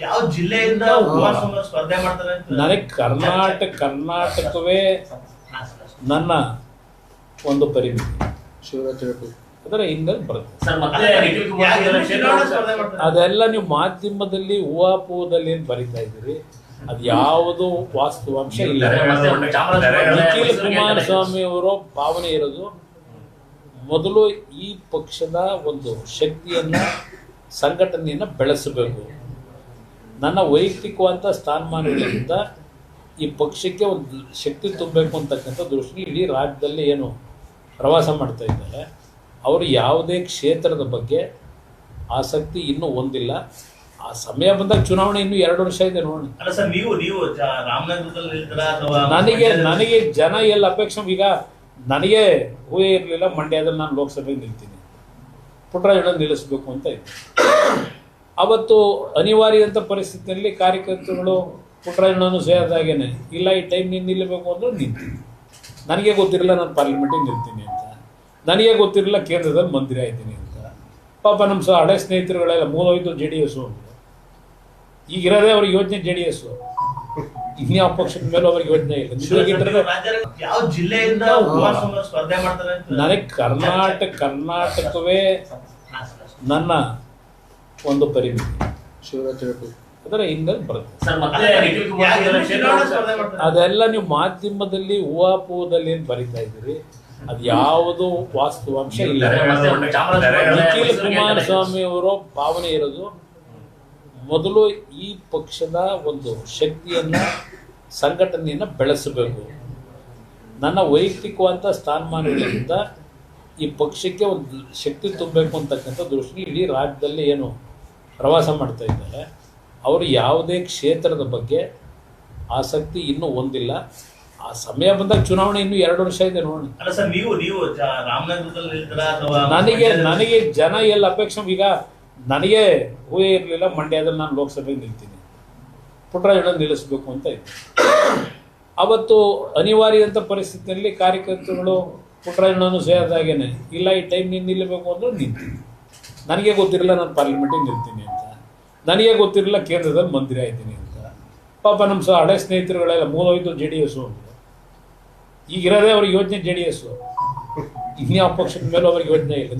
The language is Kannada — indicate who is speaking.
Speaker 1: ಯಾವ ಜಿಲ್ಲೆಯಿಂದ ಕುಮಾರಸ್ವಾಮಿ ಸ್ಪರ್ಧೆ ಮಾಡ್ತಾರೆ ಅಂತ
Speaker 2: ನನಗೆ ಕರ್ನಾಟಕವೇ ನನ್ನ ಒಂದು ಪರಿಮಿತಿ. ಅದರ ಹಿಂದೆ ಬರುತ್ತೆ. ಅದೆಲ್ಲ ನೀವು ಮಾಧ್ಯಮದಲ್ಲಿ ಊಹಾಪೋಹದಲ್ಲಿ ಏನು ಬರಿತಾ ಇದ್ದೀರಿ, ಅದು ಯಾವುದು ವಾಸ್ತವಾಂಶ ಇಲ್ಲ. ನಿಖಿಲ್ ಕುಮಾರಸ್ವಾಮಿ ಅವರ ಭಾವನೆ ಇರೋದು ಮೊದಲು ಈ ಪಕ್ಷದ ಒಂದು ಶಕ್ತಿಯನ್ನ ಸಂಘಟನೆಯನ್ನ ಬೆಳೆಸಬೇಕು. ನನ್ನ ವೈಯಕ್ತಿಕವಾದ ಸ್ಥಾನಮಾನಗಳಿಂದ ಈ ಪಕ್ಷಕ್ಕೆ ಒಂದು ಶಕ್ತಿ ತುಂಬಬೇಕು ಅಂತಕ್ಕಂಥ ದೃಷ್ಟಿ ಇಡೀ ರಾಜ್ಯದಲ್ಲಿ ಏನು ಪ್ರವಾಸ ಮಾಡ್ತಾ ಇದ್ದಾರೆ. ಅವರು ಯಾವುದೇ ಕ್ಷೇತ್ರದ ಬಗ್ಗೆ ಆಸಕ್ತಿ ಇನ್ನೂ ಹೊಂದಿಲ್ಲ. ಆ ಸಮಯ ಬಂದಾಗ ಚುನಾವಣೆ ಇನ್ನೂ 2 ವರ್ಷ ಇದೆ ನೋಡಿ.
Speaker 1: ಅಲ್ಲ ಸರ್, ನೀವು ರಾಮನಗರದಲ್ಲಿ
Speaker 2: ನನಗೆ ಜನ ಎಲ್ಲ ಅಪೇಕ್ಷೆ. ಈಗ ನನಗೆ ಊಹೆ ಇರಲಿಲ್ಲ ಮಂಡ್ಯದಲ್ಲಿ ನಾನು ಲೋಕಸಭೆಗೆ ನಿಲ್ತೀನಿ, ಪುಟ್ಟರಾಜಣ್ಣ ನಿಲ್ಲಿಸಬೇಕು ಅಂತ ಇತ್ತು. ಅವತ್ತು ಅನಿವಾರ್ಯ ಅಂತ ಪರಿಸ್ಥಿತಿಯಲ್ಲಿ ಕಾರ್ಯಕರ್ತರುಗಳು ಪುಟ್ಟರಾಜಣ್ಣನು ಸೇರಿದಾಗೇನೆ ಇಲ್ಲ ಈ ಟೈಮ್ ನೀನು ನಿಲ್ಲಬೇಕು ಅಂದ್ರೆ ನಿಲ್ತೀನಿ. ನನಗೆ ಗೊತ್ತಿರಲಿಲ್ಲ ನಾನು ಪಾರ್ಲಿಮೆಂಟಿಗೆ ನಿಲ್ತೀನಿ ಅಂತ, ನನಗೆ ಗೊತ್ತಿರಲಿಲ್ಲ ಕೇಂದ್ರದಲ್ಲಿ ಮಂತ್ರಿ ಆಯ್ತೀನಿ ಅಂತ. ಪಾಪ ನಮ್ಮ ಹಳೆ ಸ್ನೇಹಿತರುಗಳೆಲ್ಲ ಮೂಲೋಯ್ತು JDS ಅಂತ. ಈಗಿರೋದೇ ಅವ್ರಿಗೆ ಯೋಚನೆ JDS, ಇನ್ಯಾವ ಪಕ್ಷದ ಮೇಲೆ ಅವ್ರಿಗೆ ಯೋಚನೆ ಇಲ್ಲ.
Speaker 1: ಯಾವ ಜಿಲ್ಲೆಯಿಂದ ಕುಮಾರಸ್ವಾಮಿ ಸ್ಪರ್ಧೆ ಮಾಡ್ತಾರೆ ಅಂತ
Speaker 2: ನನಗೆ ಕರ್ನಾಟಕವೇ ನನ್ನ ಒಂದು ಪರಿಮಿತಿ. ಅದರ ಹಿಂದೆ ಬರುತ್ತೆ. ಅದೆಲ್ಲ ನೀವು ಮಾಧ್ಯಮದಲ್ಲಿ ಊಹಾಪೋಹದಲ್ಲಿ ಏನು ಬರಿತಾ ಇದ್ದೀರಿ, ಅದು ಯಾವುದು ವಾಸ್ತವಾಂಶ ಇಲ್ಲ. ನಿಖಿಲ್ ಕುಮಾರಸ್ವಾಮಿ ಅವರ ಭಾವನೆ ಇರೋದು ಮೊದಲು ಈ ಪಕ್ಷದ ಒಂದು ಶಕ್ತಿಯನ್ನ ಸಂಘಟನೆಯನ್ನ ಬೆಳೆಸಬೇಕು. ನನ್ನ ವೈಯಕ್ತಿಕವಾದ ಸ್ಥಾನಮಾನಗಳಿಂದ ಈ ಪಕ್ಷಕ್ಕೆ ಒಂದು ಶಕ್ತಿ ತುಂಬಬೇಕು ಅಂತಕ್ಕಂಥ ದೃಷ್ಟಿ ಇಡೀ ರಾಜ್ಯದಲ್ಲಿ ಏನು ಪ್ರವಾಸ ಮಾಡ್ತಾ ಇದ್ದಾರೆ. ಅವರು ಯಾವುದೇ ಕ್ಷೇತ್ರದ ಬಗ್ಗೆ ಆಸಕ್ತಿ ಇನ್ನೂ ಹೊಂದಿಲ್ಲ. ಆ ಸಮಯ ಬಂದಾಗ ಚುನಾವಣೆ ಇನ್ನೂ 2 ವರ್ಷ ಇದೆ ನೋಡಿ.
Speaker 1: ಅಲ್ಲ ಸರ್, ನೀವು ರಾಮನಗರದಲ್ಲಿ
Speaker 2: ನನಗೆ ಜನ ಎಲ್ಲ ಅಪೇಕ್ಷೆ. ಈಗ ನನಗೆ ಊಹೆ ಇರಲಿಲ್ಲ ಮಂಡ್ಯದಲ್ಲಿ ನಾನು ಲೋಕಸಭೆಗೆ ನಿಲ್ತೀನಿ, ಪುಟ್ಟರಾಜಣ್ಣ ನಿಲ್ಲಿಸಬೇಕು ಅಂತ ಇತ್ತು. ಅವತ್ತು ಅನಿವಾರ್ಯ ಅಂತ ಪರಿಸ್ಥಿತಿಯಲ್ಲಿ ಕಾರ್ಯಕರ್ತರುಗಳು ಪುಟ್ಟರಾಜಣ್ಣನು ಸೇರಿದಾಗೇನೆ ಇಲ್ಲ ಈ ಟೈಮ್ ನೀನು ನಿಲ್ಲಬೇಕು ಅಂದ್ರೆ ನಿಲ್ತೀನಿ. ನನಗೆ ಗೊತ್ತಿರಲಿಲ್ಲ ನಾನು ಪಾರ್ಲಿಮೆಂಟಿಗೆ ನಿಲ್ತೀನಿ ಅಂತ, ನನಗೆ ಗೊತ್ತಿರಲಿಲ್ಲ ಕೇಂದ್ರದಲ್ಲಿ ಮಂತ್ರಿ ಆಯ್ತೀನಿ ಅಂತ. ಪಾಪ ನಮ್ಮ ಹಳೆ ಸ್ನೇಹಿತರುಗಳೆಲ್ಲ ಮೂಲೋಯ್ತು JDS ಅಂತ. ಈಗಿರೋದೇ ಅವ್ರಿಗೆ ಯೋಚನೆ JDS, ಇನ್ಯಾವ ಪಕ್ಷದ ಮೇಲೆ ಅವ್ರಿಗೆ ಯೋಚನೆ ಇಲ್ಲ.